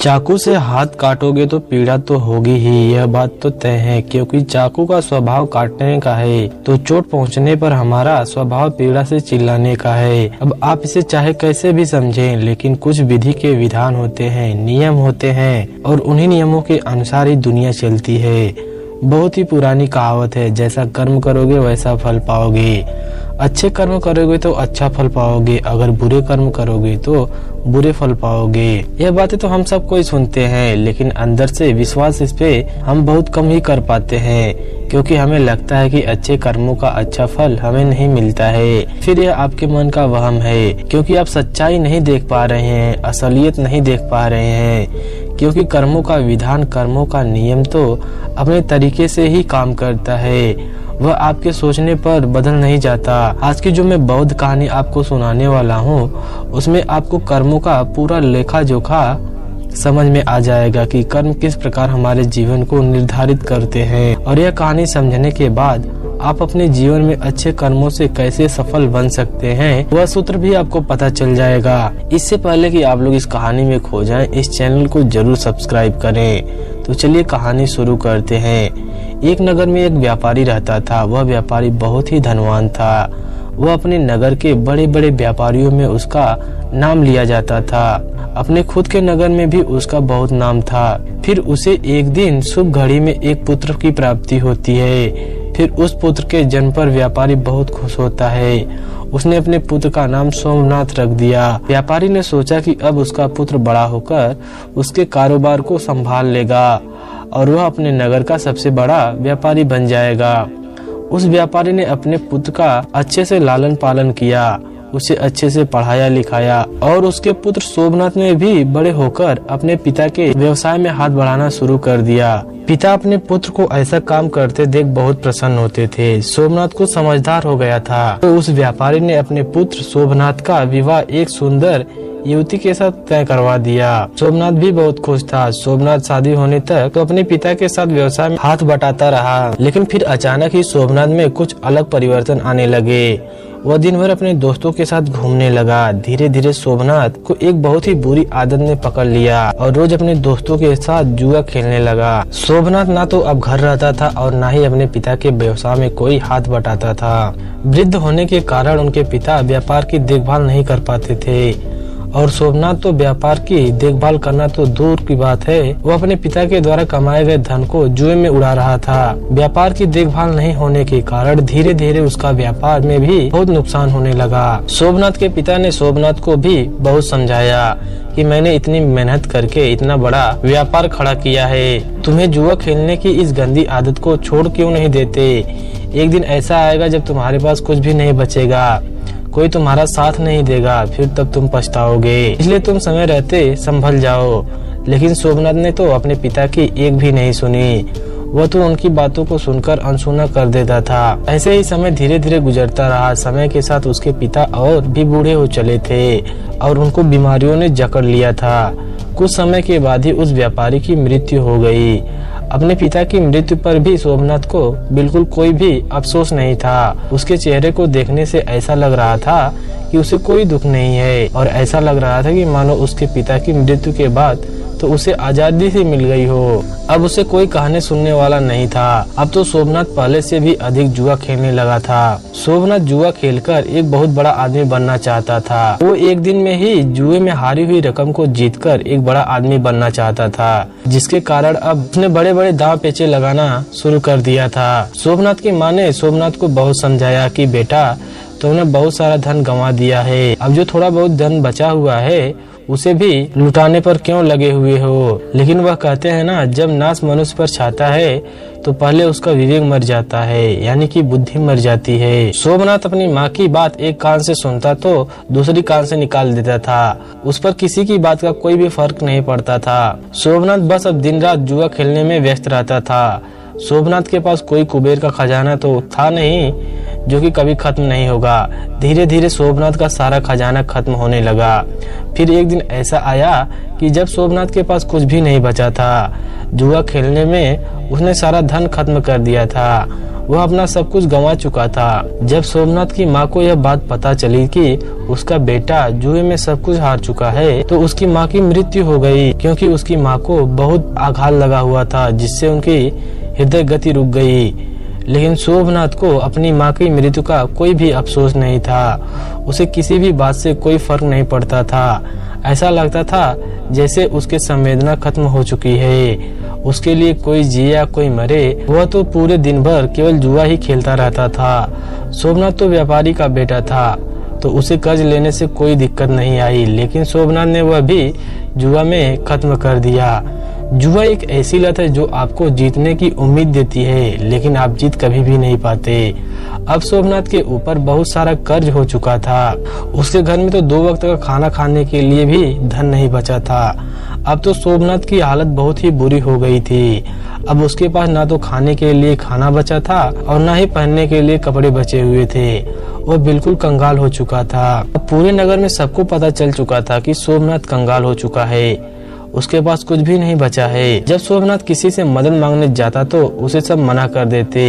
चाकू से हाथ काटोगे तो पीड़ा तो होगी ही, यह बात तो तय है, क्योंकि चाकू का स्वभाव काटने का है। तो चोट पहुंचने पर हमारा स्वभाव पीड़ा से चिल्लाने का है। अब आप इसे चाहे कैसे भी समझें, लेकिन कुछ विधि के विधान होते हैं, नियम होते हैं, और उन्हीं नियमों के अनुसार ही दुनिया चलती है। बहुत ही पुरानी कहावत है, जैसा कर्म करोगे वैसा फल पाओगे। अच्छे कर्म करोगे तो अच्छा फल पाओगे, अगर बुरे कर्म करोगे तो बुरे फल पाओगे। यह बातें तो हम सब कोई सुनते हैं, लेकिन अंदर से विश्वास इस पे हम बहुत कम ही कर पाते हैं, क्योंकि हमें लगता है कि अच्छे कर्मों का अच्छा फल हमें नहीं मिलता है। फिर यह आपके मन का वहम है, क्योंकि आप सच्चाई नहीं देख पा रहे हैं, असलियत नहीं देख पा रहे हैं, क्योंकि कर्मों का विधान, कर्मों का नियम तो अपने तरीके से ही काम करता है, वह आपके सोचने पर बदल नहीं जाता। आज की जो मैं बौद्ध कहानी आपको सुनाने वाला हूँ, उसमें आपको कर्मों का पूरा लेखा जोखा समझ में आ जाएगा कि कर्म किस प्रकार हमारे जीवन को निर्धारित करते हैं। और यह कहानी समझने के बाद आप अपने जीवन में अच्छे कर्मों से कैसे सफल बन सकते हैं, वह सूत्र भी आपको पता चल जाएगा। इससे पहले कि आप लोग इस कहानी में खो जाएं, इस चैनल को जरूर सब्सक्राइब करें। तो चलिए कहानी शुरू करते हैं। एक नगर में एक व्यापारी रहता था। वह व्यापारी बहुत ही धनवान था। वह अपने नगर के बड़े बड़े व्यापारियों में उसका नाम लिया जाता था। अपने खुद के नगर में भी उसका बहुत नाम था। फिर उसे एक दिन शुभ घड़ी में एक पुत्र की प्राप्ति होती है। फिर उस पुत्र के जन्म पर व्यापारी बहुत खुश होता है। उसने अपने पुत्र का नाम सोमनाथ रख दिया। व्यापारी ने सोचा कि अब उसका पुत्र बड़ा होकर उसके कारोबार को संभाल लेगा और वह अपने नगर का सबसे बड़ा व्यापारी बन जाएगा। उस व्यापारी ने अपने पुत्र का अच्छे से लालन पालन किया, उसे अच्छे से पढ़ाया लिखाया, और उसके पुत्र सोमनाथ ने भी बड़े होकर अपने पिता के व्यवसाय में हाथ बढ़ाना शुरू कर दिया। पिता अपने पुत्र को ऐसा काम करते देख बहुत प्रसन्न होते थे। सोमनाथ को समझदार हो गया था, तो उस व्यापारी ने अपने पुत्र सोमनाथ का विवाह एक सुंदर युवती के साथ तय करवा दिया। सोमनाथ भी बहुत खुश था। सोमनाथ शादी होने तक तो अपने पिता के साथ व्यवसाय में हाथ बटाता रहा, लेकिन फिर अचानक ही सोमनाथ में कुछ अलग परिवर्तन आने लगे। वह दिन भर अपने दोस्तों के साथ घूमने लगा। धीरे धीरे सोमनाथ को एक बहुत ही बुरी आदत ने पकड़ लिया और रोज अपने दोस्तों के साथ जुआ खेलने लगा। सोमनाथ ना तो अब घर रहता था और ना ही अपने पिता के व्यवसाय में कोई हाथ बटाता था। वृद्ध होने के कारण उनके पिता व्यापार की देखभाल नहीं कर पाते थे, और सोमनाथ तो व्यापार की देखभाल करना तो दूर की बात है, वो अपने पिता के द्वारा कमाए गए धन को जुए में उड़ा रहा था। व्यापार की देखभाल नहीं होने के कारण धीरे धीरे उसका व्यापार में भी बहुत नुकसान होने लगा। सोमनाथ के पिता ने सोमनाथ को भी बहुत समझाया कि मैंने इतनी मेहनत करके इतना बड़ा व्यापार खड़ा किया है, तुम्हें जुआ खेलने की इस गंदी आदत को छोड़ क्यों नहीं देते। एक दिन ऐसा आएगा जब तुम्हारे पास कुछ भी नहीं बचेगा, कोई तुम्हारा साथ नहीं देगा, फिर तब तुम पछताओगे, इसलिए तुम समय रहते संभल जाओ। लेकिन सोमनाथ ने तो अपने पिता की एक भी नहीं सुनी। वह तो उनकी बातों को सुनकर अनसुना कर देता था। ऐसे ही समय धीरे धीरे गुजरता रहा। समय के साथ उसके पिता और भी बूढ़े हो चले थे और उनको बीमारियों ने जकड़ लिया था। कुछ समय के बाद ही उस व्यापारी की मृत्यु हो गई। अपने पिता की मृत्यु पर भी सोमनाथ को बिल्कुल कोई भी अफसोस नहीं था। उसके चेहरे को देखने से ऐसा लग रहा था कि उसे कोई दुख नहीं है, और ऐसा लग रहा था कि मानो उसके पिता की मृत्यु के बाद तो उसे आजादी से मिल गई हो। अब उसे कोई कहानी सुनने वाला नहीं था। अब तो सोमनाथ पहले से भी अधिक जुआ खेलने लगा था। सोमनाथ जुआ खेलकर एक बहुत बड़ा आदमी बनना चाहता था। वो एक दिन में ही जुए में हारी हुई रकम को जीतकर एक बड़ा आदमी बनना चाहता था, जिसके कारण अब उसने बड़े बड़े दांव पेचे लगाना शुरू कर दिया था। सोमनाथ की माँ ने सोमनाथ को बहुत समझाया कि बेटा, तुमने बहुत सारा धन गंवा दिया है, अब जो थोड़ा बहुत धन बचा हुआ है उसे भी लुटाने पर क्यों लगे हुए हो। लेकिन वह कहते हैं ना, जब नाश मनुष्य पर छाता है तो पहले उसका विवेक मर जाता है, यानी कि बुद्धि मर जाती है। सोमनाथ अपनी माँ की बात एक कान से सुनता तो दूसरी कान से निकाल देता था। उस पर किसी की बात का कोई भी फर्क नहीं पड़ता था। सोमनाथ बस अब दिन रात जुआ खेलने में व्यस्त रहता था। सोमनाथ के पास कोई कुबेर का खजाना तो था नहीं, जो कि कभी खत्म नहीं होगा। धीरे धीरे सोमनाथ का सारा खजाना खत्म होने लगा। फिर एक दिन ऐसा आया कि जब सोमनाथ के पास कुछ भी नहीं बचा था। जुआ खेलने में उसने सारा धन खत्म कर दिया था। वह अपना सब कुछ गंवा चुका था। जब सोमनाथ की माँ को यह बात पता चली कि उसका बेटा जुए में सब कुछ हार चुका है, तो उसकी माँ की मृत्यु हो गई, क्योंकि उसकी माँ को बहुत आघात लगा हुआ था, जिससे उनकी हृदय गति रुक गई। लेकिन सोमनाथ को अपनी माँ की मृत्यु का कोई भी अफसोस नहीं था। उसे किसी भी बात से कोई फर्क नहीं पड़ता था। ऐसा लगता था जैसे उसके संवेदना खत्म हो चुकी है। उसके लिए कोई जिया कोई मरे, वह तो पूरे दिन भर केवल जुआ ही खेलता रहता था। सोमनाथ तो व्यापारी का बेटा था, तो उसे कर्ज लेने से कोई दिक्कत नहीं आई, लेकिन सोमनाथ ने वह भी जुआ में खत्म कर दिया। जुआ एक ऐसी लत है जो आपको जीतने की उम्मीद देती है, लेकिन आप जीत कभी भी नहीं पाते। अब सोमनाथ के ऊपर बहुत सारा कर्ज हो चुका था। उसके घर में तो 2 वक्त का खाना खाने के लिए भी धन नहीं बचा था। अब तो सोमनाथ की हालत बहुत ही बुरी हो गई थी। अब उसके पास ना तो खाने के लिए खाना बचा था और ना ही पहनने के लिए कपड़े बचे हुए थे। वह बिल्कुल कंगाल हो चुका था। अब पूरे नगर में सबको पता चल चुका था कि सोमनाथ कंगाल हो चुका है। उसके पास कुछ भी नहीं बचा है। जब सोमनाथ किसी से मदद मांगने जाता तो उसे सब मना कर देते।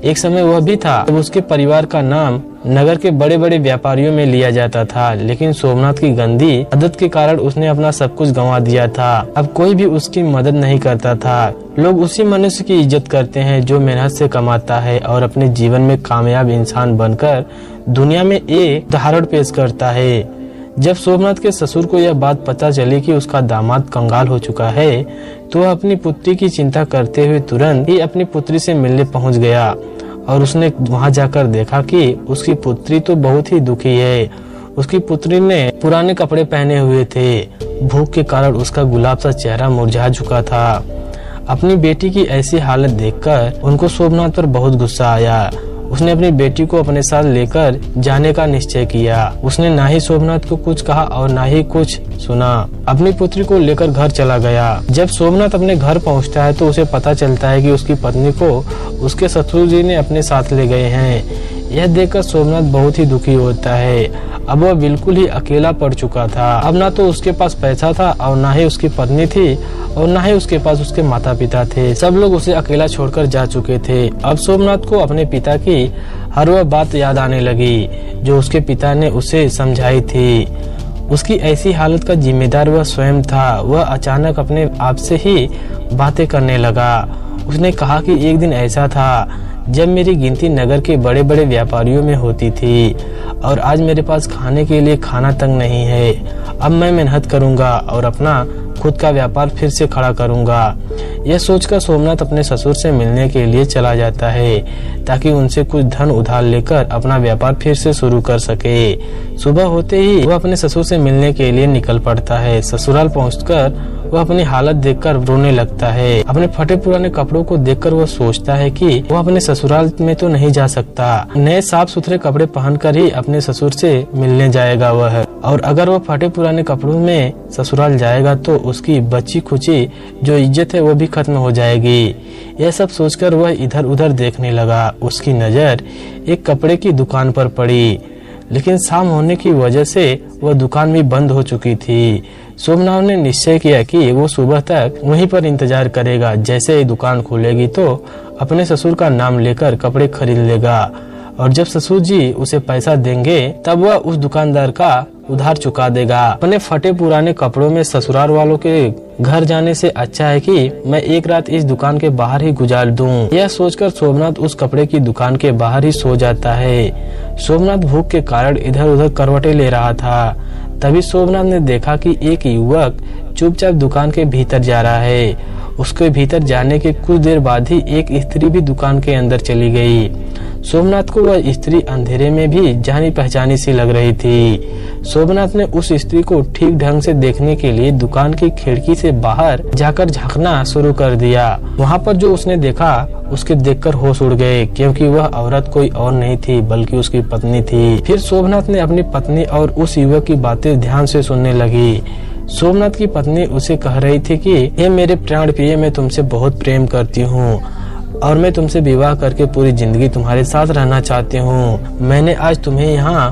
एक समय वह भी था जब उसके परिवार का नाम नगर के बड़े बड़े व्यापारियों में लिया जाता था, लेकिन सोमनाथ की गंदी आदत के कारण उसने अपना सब कुछ गंवा दिया था। अब कोई भी उसकी मदद नहीं करता था। लोग उसी मनुष्य की इज्जत करते हैं जो मेहनत से कमाता है और अपने जीवन में कामयाब इंसान बनकर दुनिया में एक उदाहरण पेश करता है। जब सोमनाथ के ससुर को यह बात पता चली कि उसका दामाद कंगाल हो चुका है, तो वह अपनी पुत्री की चिंता करते हुए तुरंत ही अपनी पुत्री से मिलने पहुंच गया और उसने वहां जाकर देखा कि उसकी पुत्री तो बहुत ही दुखी है। उसकी पुत्री ने पुराने कपड़े पहने हुए थे। भूख के कारण उसका गुलाब सा चेहरा मुरझा चुका था। अपनी बेटी की ऐसी हालत देखकर उनको सोमनाथ पर बहुत गुस्सा आया। उसने अपनी बेटी को अपने साथ लेकर जाने का निश्चय किया। उसने ना ही सोमनाथ को कुछ कहा और ना ही कुछ सुना। अपनी पुत्री को लेकर घर चला गया। जब सोमनाथ अपने घर पहुंचता है तो उसे पता चलता है कि उसकी पत्नी को उसके ससुर जी ने अपने साथ ले गए हैं। यह देखकर सोमनाथ बहुत ही दुखी होता है। अब वह बिल्कुल ही अकेला पड़ चुका था। अब ना तो उसके पास पैसा था और ना ही उसकी पत्नी थी और ना ही उसके पास उसके माता पिता थे। सब लोग उसे अकेला छोड़कर जा चुके थे। अब सोमनाथ को अपने पिता की हर वह बात याद आने लगी जो उसके पिता ने उसे समझाई थी। उसकी ऐसी हालत का जिम्मेदार वह स्वयं था। वह अचानक अपने आप से ही बातें करने लगा। उसने कहा कि एक दिन ऐसा था जब मेरी गिनती नगर के बड़े बड़े व्यापारियों में होती थी और आज मेरे पास खाने के लिए खाना तक नहीं है। अब मैं मेहनत करूंगा और अपना खुद का व्यापार फिर से खड़ा करूंगा। यह सोचकर सोमनाथ अपने ससुर से मिलने के लिए चला जाता है ताकि उनसे कुछ धन उधार लेकर अपना व्यापार फिर से शुरू कर सके। सुबह होते ही वह अपने ससुर से मिलने के लिए निकल पड़ता है। ससुराल पहुंचकर वह अपनी हालत देखकर रोने लगता है। अपने फटे पुराने कपड़ों को देखकर वह सोचता है कि वह अपने ससुराल में तो नहीं जा सकता। नए साफ सुथरे कपड़े पहनकर ही अपने ससुर से मिलने जाएगा वह, और अगर वह फटे पुराने कपड़ों में ससुराल जाएगा तो उसकी बची खुची जो इज्जत है वो भी खत्म हो जाएगी। यह सब सोचकर वह इधर उधर देखने लगा। उसकी नजर एक कपड़े की दुकान पर पड़ी, लेकिन शाम होने की वजह से वह दुकान भी बंद हो चुकी थी। सोमनाथ ने निश्चय किया कि वो सुबह तक वहीं पर इंतजार करेगा। जैसे ही दुकान खुलेगी तो अपने ससुर का नाम लेकर कपड़े खरीद लेगा और जब ससुर जी उसे पैसा देंगे तब वह उस दुकानदार का उधार चुका देगा। अपने फटे पुराने कपड़ों में ससुराल वालों के घर जाने से अच्छा है कि मैं एक रात इस दुकान के बाहर ही गुजार दूं। यह सोचकर सोमनाथ उस कपड़े की दुकान के बाहर ही सो जाता है। सोमनाथ भूख के कारण इधर उधर करवटें ले रहा था। तभी सोमनाथ ने देखा कि एक युवक चुपचाप दुकान के भीतर जा रहा है। उसके भीतर जाने के कुछ देर बाद ही एक स्त्री भी दुकान के अंदर चली गई। सोमनाथ को वह स्त्री अंधेरे में भी जानी पहचानी सी लग रही थी। सोमनाथ ने उस स्त्री को ठीक ढंग से देखने के लिए दुकान की खिड़की से बाहर जाकर झांकना शुरू कर दिया। वहाँ पर जो उसने देखा उसके देखकर होश उड़ गए, क्योंकि वह औरत कोई और नहीं थी बल्कि उसकी पत्नी थी। फिर सोमनाथ ने अपनी पत्नी और उस युवक की बातें ध्यान से सुनने लगी। सोमनाथ की पत्नी उसे कह रही थी कि हे मेरे प्राण प्रिय, मैं तुमसे बहुत प्रेम करती हूँ और मैं तुमसे विवाह करके पूरी जिंदगी तुम्हारे साथ रहना चाहती हूँ। मैंने आज तुम्हें यहाँ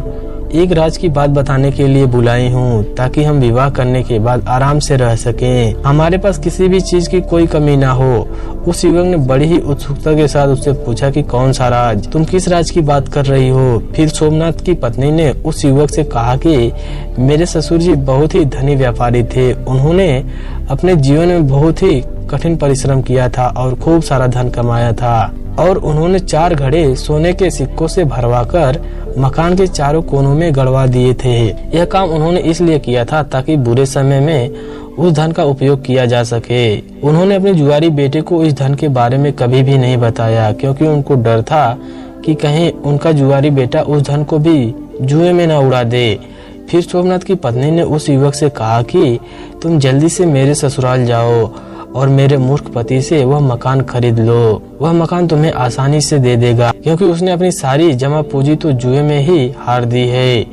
एक राज की बात बताने के लिए बुलाई हूँ, ताकि हम विवाह करने के बाद आराम से रह सकें। हमारे पास किसी भी चीज की कोई कमी ना हो। उस युवक ने बड़ी ही उत्सुकता के साथ उससे पूछा कि कौन सा राज, तुम किस राज की बात कर रही हो। फिर सोमनाथ की पत्नी ने उस युवक से कहा कि मेरे ससुर जी बहुत ही धनी व्यापारी थे। उन्होंने अपने जीवन में बहुत ही कठिन परिश्रम किया था और खूब सारा धन कमाया था, और उन्होंने 4 घड़े सोने के सिक्कों से भरवाकर मकान के चारों कोनों में गड़वा दिए थे। यह काम उन्होंने इसलिए किया था ताकि बुरे समय में उस धन का उपयोग किया जा सके। उन्होंने अपने जुआरी बेटे को इस धन के बारे में कभी भी नहीं बताया, क्योंकि उनको डर था कि कहीं उनका जुआरी बेटा उस धन को भी जुए में न उड़ा दे। फिर सोमनाथ की पत्नी ने उस युवक से कहा कि तुम जल्दी से मेरे ससुराल जाओ और मेरे मूर्ख पति से वह मकान खरीद लो। वह मकान तुम्हें आसानी से दे देगा, क्योंकि उसने अपनी सारी जमा पूंजी तो जुए में ही हार दी है।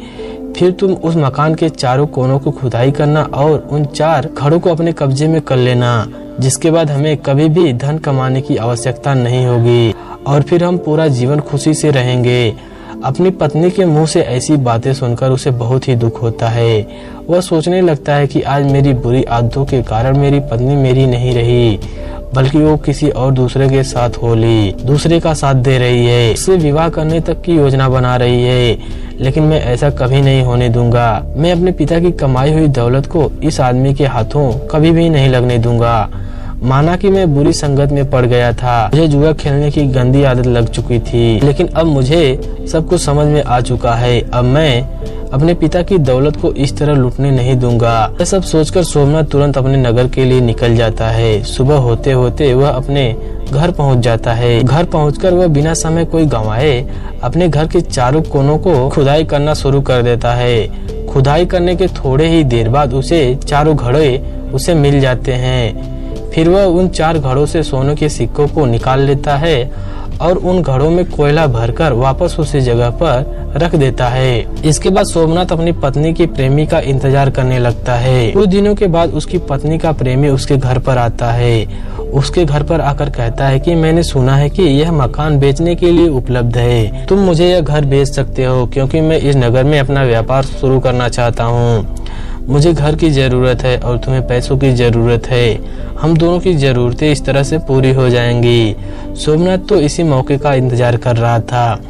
फिर तुम उस मकान के चारों कोनों को खुदाई करना और उन 4 घड़ों को अपने कब्जे में कर लेना, जिसके बाद हमें कभी भी धन कमाने की आवश्यकता नहीं होगी और फिर हम पूरा जीवन खुशी से रहेंगे। अपनी पत्नी के मुंह से ऐसी बातें सुनकर उसे बहुत ही दुख होता है। वह सोचने लगता है कि आज मेरी बुरी आदतों के कारण मेरी पत्नी मेरी नहीं रही, बल्कि वो किसी और दूसरे के साथ दूसरे का साथ दे रही है, उससे विवाह करने तक की योजना बना रही है। लेकिन मैं ऐसा कभी नहीं होने दूंगा। मैं अपने पिता की कमाई हुई दौलत को इस आदमी के हाथों कभी भी नहीं लगने दूंगा। माना कि मैं बुरी संगत में पड़ गया था, मुझे जुआ खेलने की गंदी आदत लग चुकी थी, लेकिन अब मुझे सब कुछ समझ में आ चुका है। अब मैं अपने पिता की दौलत को इस तरह लूटने नहीं दूंगा। यह सब सोचकर सोमनाथ तुरंत अपने नगर के लिए निकल जाता है। सुबह होते होते वह अपने घर पहुंच जाता है। घर पहुंचकर वह बिना समय कोई गंवाए अपने घर के चारों कोनों को खुदाई करना शुरू कर देता है। खुदाई करने के थोड़े ही देर बाद उसे चारों घड़े उसे मिल जाते हैं। फिर वह उन 4 घड़ों से सोने के सिक्कों को निकाल लेता है और उन घड़ों में कोयला भरकर वापस उसी जगह पर रख देता है। इसके बाद सोमनाथ अपनी पत्नी की प्रेमी का इंतजार करने लगता है। कुछ दिनों के बाद उसकी पत्नी का प्रेमी उसके घर पर आता है। उसके घर पर आकर कहता है कि मैंने सुना है कि यह मकान बेचने के लिए उपलब्ध है। तुम मुझे यह घर बेच सकते हो, क्योंकि मैं इस नगर में अपना व्यापार शुरू करना चाहता हूँ। मुझे घर की जरूरत है और तुम्हें पैसों की जरूरत है। हम दोनों की जरूरतें इस तरह से पूरी हो जाएंगी। सोमनाथ तो इसी मौके का इंतजार कर रहा था।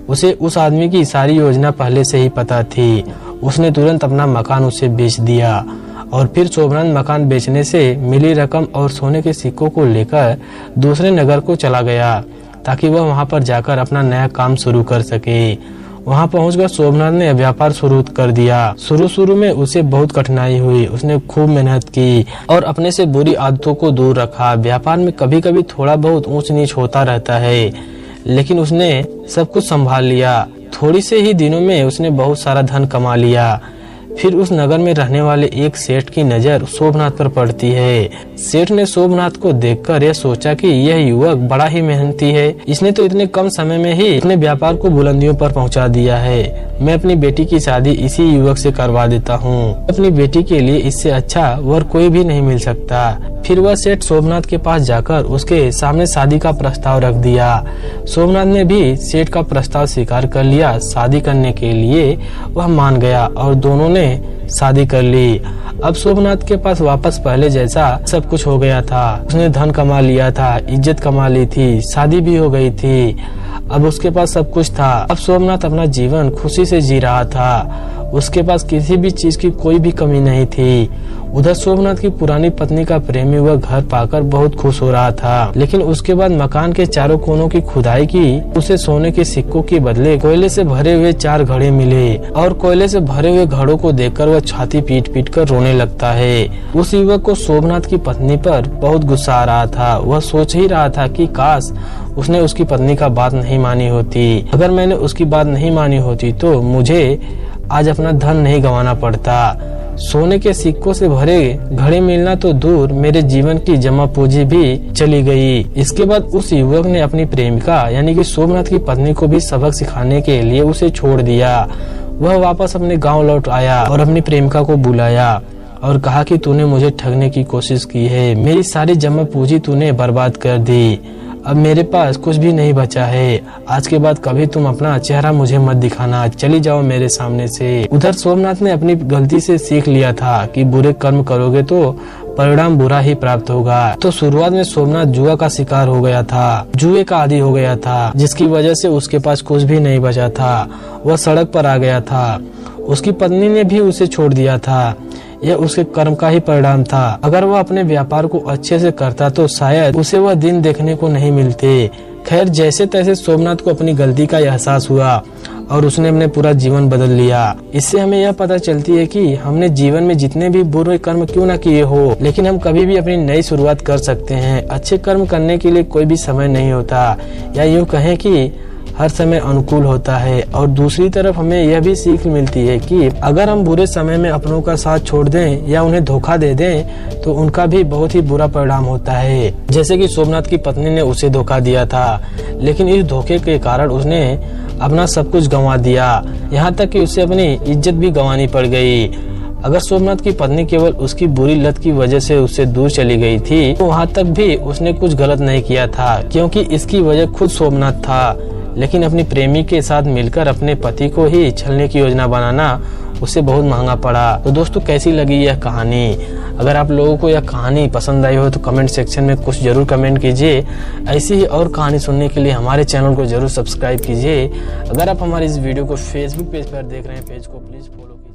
उसे उस आदमी की सारी योजना पहले से ही पता थी। उसने तुरंत अपना मकान उसे बेच दिया और फिर सोमनाथ मकान बेचने से मिली रकम और सोने के सिक्कों को लेकर दूसरे नगर को चला गया, ताकि वह वहां पर जाकर अपना नया काम शुरू कर सके। वहां पहुंचकर सोमनाथ ने व्यापार शुरू कर दिया। शुरू में उसे बहुत कठिनाई हुई। उसने खूब मेहनत की और अपने से बुरी आदतों को दूर रखा। व्यापार में कभी कभी थोड़ा बहुत ऊंच नीच होता रहता है, लेकिन उसने सब कुछ संभाल लिया। थोड़ी से ही दिनों में उसने बहुत सारा धन कमा लिया। फिर उस नगर में रहने वाले एक सेठ की नजर सोमनाथ पर पड़ती है। सेठ ने सोमनाथ को देखकर यह सोचा कि यह युवक बड़ा ही मेहनती है। इसने तो इतने कम समय में ही अपने व्यापार को बुलंदियों पर पहुंचा दिया है। मैं अपनी बेटी की शादी इसी युवक से करवा देता हूँ। अपनी बेटी के लिए इससे अच्छा वर कोई भी नहीं मिल सकता। फिर वह सेठ सोमनाथ के पास जाकर उसके सामने शादी का प्रस्ताव रख दिया। सोमनाथ ने भी सेठ का प्रस्ताव स्वीकार कर लिया। शादी करने के लिए वह मान गया और दोनों ने शादी कर ली। अब सोमनाथ के पास वापस पहले जैसा सब कुछ हो गया था। उसने धन कमा लिया था, इज्जत कमा ली थी, शादी भी हो गई थी। अब उसके पास सब कुछ था। अब सोमनाथ अपना जीवन खुशी से जी रहा था। उसके पास किसी भी चीज की कोई भी कमी नहीं थी। उधर सोमनाथ की पुरानी पत्नी का प्रेमी वह घर पाकर बहुत खुश हो रहा था, लेकिन उसके बाद मकान के चारों कोनों की खुदाई की। उसे सोने के सिक्कों के बदले कोयले से भरे हुए 4 घड़े मिले और कोयले से भरे हुए घड़ों को देखकर वह छाती पीट पीट कर रोने लगता है। उस युवक को सोमनाथ की पत्नी पर बहुत गुस्सा आ रहा था। वह सोच ही रहा था कि काश उसने उसकी पत्नी का बात नहीं मानी होती। अगर मैंने उसकी बात नहीं मानी होती तो मुझे आज अपना धन नहीं गंवाना पड़ता। सोने के सिक्कों से भरे घड़े मिलना तो दूर, मेरे जीवन की जमा पूंजी भी चली गई। इसके बाद उस युवक ने अपनी प्रेमिका यानी कि सोमनाथ की पत्नी को भी सबक सिखाने के लिए उसे छोड़ दिया। वह वापस अपने गांव लौट आया और अपनी प्रेमिका को बुलाया और कहा कि तूने मुझे ठगने की कोशिश की है। मेरी सारी जमा पूंजी तूने बर्बाद कर दी। अब मेरे पास कुछ भी नहीं बचा है। आज के बाद कभी तुम अपना चेहरा मुझे मत दिखाना, चली जाओ मेरे सामने से। उधर सोमनाथ ने अपनी गलती से सीख लिया था कि बुरे कर्म करोगे तो परिणाम बुरा ही प्राप्त होगा। तो शुरुआत में सोमनाथ जुआ का शिकार हो गया था, जुए का आदी हो गया था, जिसकी वजह से उसके पास कुछ भी नहीं बचा था। वह सड़क पर आ गया था। उसकी पत्नी ने भी उसे छोड़ दिया था। यह उसके कर्म का ही परिणाम था। अगर वह अपने व्यापार को अच्छे से करता तो शायद उसे वह दिन देखने को नहीं मिलते। खैर, जैसे तैसे सोमनाथ को अपनी गलती का एहसास हुआ और उसने अपने पूरा जीवन बदल लिया। इससे हमें यह पता चलती है कि हमने जीवन में जितने भी बुरे कर्म क्यों ना किए हो, लेकिन हम कभी भी अपनी नई शुरुआत कर सकते हैं। अच्छे कर्म करने के लिए कोई भी समय नहीं होता, या यूँ कहें कि हर समय अनुकूल होता है। और दूसरी तरफ हमें यह भी सीख मिलती है कि अगर हम बुरे समय में अपनों का साथ छोड़ दें या उन्हें धोखा दे दें तो उनका भी बहुत ही बुरा परिणाम होता है। जैसे कि सोमनाथ की पत्नी ने उसे धोखा दिया था, लेकिन इस धोखे के कारण उसने अपना सब कुछ गंवा दिया, यहाँ तक कि उसे अपनी इज्जत भी गंवानी पड़ गई। अगर सोमनाथ की पत्नी केवल उसकी बुरी लत की वजह से उससे दूर चली गई थी तो वहाँ तक भी उसने कुछ गलत नहीं किया था, क्योंकि इसकी वजह खुद सोमनाथ था। लेकिन अपनी प्रेमी के साथ मिलकर अपने पति को ही छलने की योजना बनाना उसे बहुत महंगा पड़ा। तो दोस्तों, कैसी लगी यह कहानी? अगर आप लोगों को यह कहानी पसंद आई हो तो कमेंट सेक्शन में कुछ जरूर कमेंट कीजिए। ऐसी ही और कहानी सुनने के लिए हमारे चैनल को जरूर सब्सक्राइब कीजिए। अगर आप हमारे इस वीडियो को फेसबुक पेज पर देख रहे हैं, पेज को प्लीज फॉलो कीजिए।